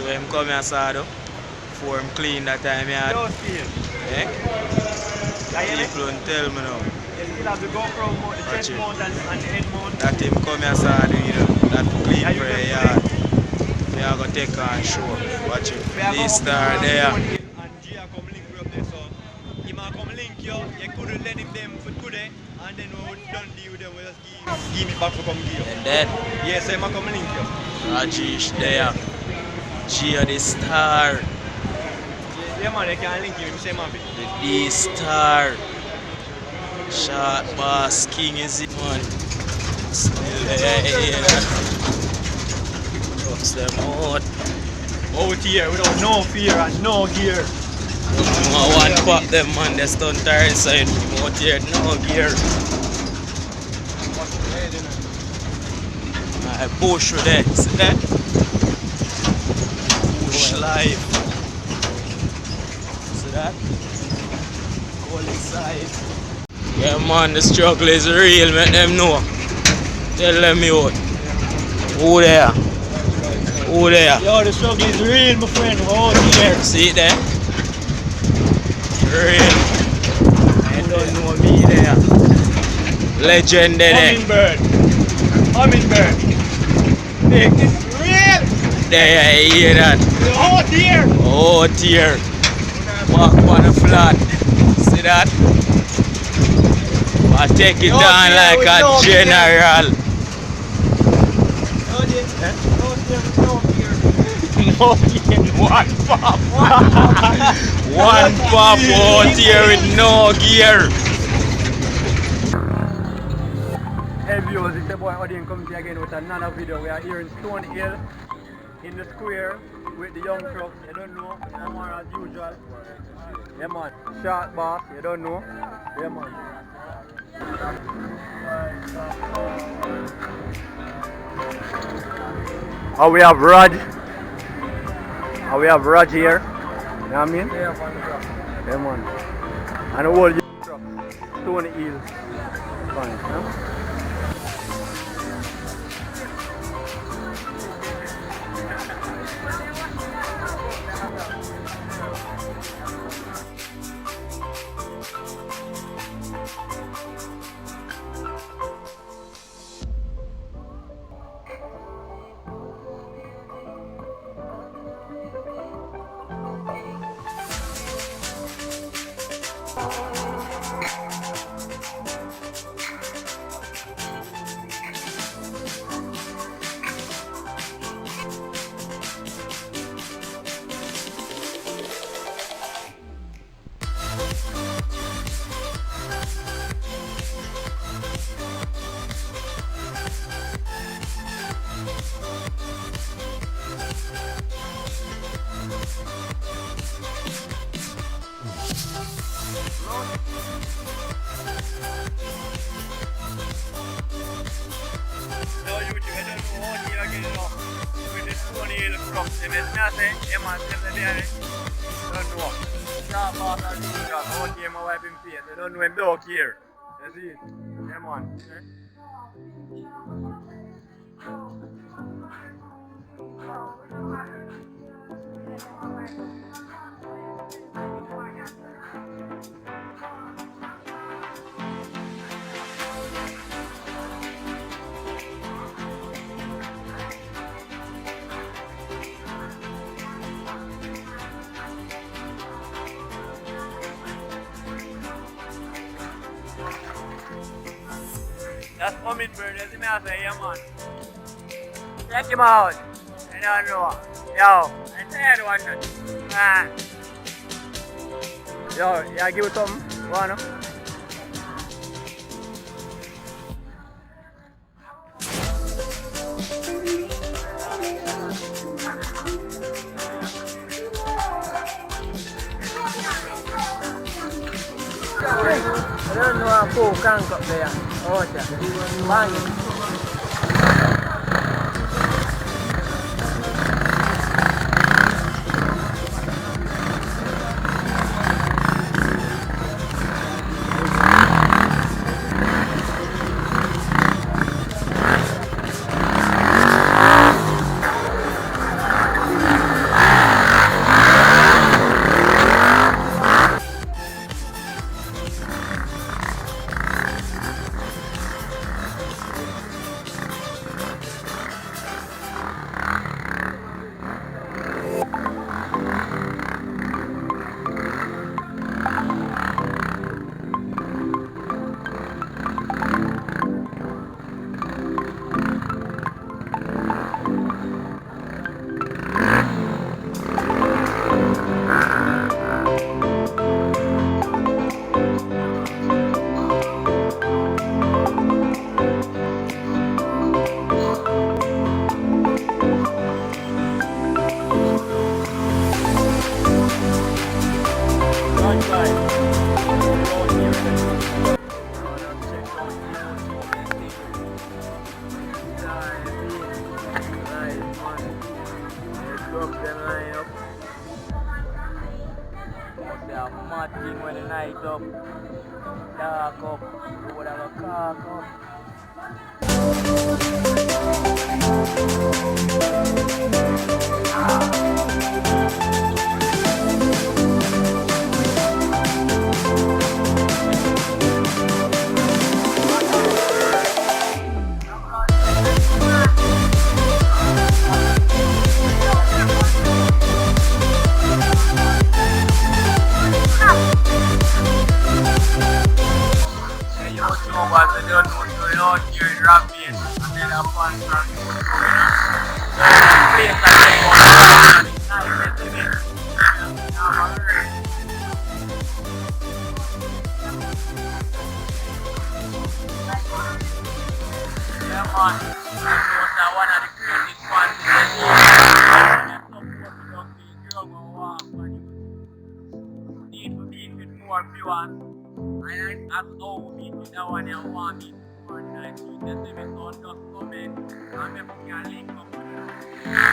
So him come here saw though, before him clean that time yard. Eh? People don't tell me now. You still have the GoPro mount, the chest mount and the head mount. That him come here saw do, you know, that clean for a yard. We are gonna take on show. Watch it. This star there. And Gia come link me up there, so he might come link you. You couldn't let him them for today, and then we done deal with them. We just give me back for come give you. And then Yes, he might come link you. Rajesh there. Gia the star. Yeah man, they can't link you. Say man. The D star. Shot boss king is it man. Still there. Trucks them out. Out here without no fear and no gear. One pop them man, they stunt tire inside. Out here, no gear. I push with that, see that? Push live. See that? Go inside. Yeah man, the struggle is real, make them know. Tell them out. Who there? Who there? Yo, the struggle is real, my friend. Out here. See it there? Real. I don't know me there. Legend there. Hummingbird. Big. It's real. There, I hear that. Out here. Out here. Walk on the flat. See that? I take it down like a general. No gear, one pop. One pop out here with no gear. Hey viewers, it's your boy Odane coming to you again with another video. We are here in Stony in the square with the young trucks. You don't know, I'm as usual. Yeah man, short boss, you don't know. Yeah man. Oh, we have Raj. Oh, we have Raj here. You know what I mean? Yeah man. And the whole truck. Stony Hill. Fine, huh? I don't know him dog here. That's it. Come on. That's hummingbird, that's him out there, yeah man. Check him out. I don't know. Yo, I tired one that. Yo, yeah, give it something. Wanna? I don't know how full can't up there. Oh, yeah. Bang. light up, dark up, road a go cock up. And as how we meet that one and want me for the 19th, just let me know, just comment and maybe we can link up.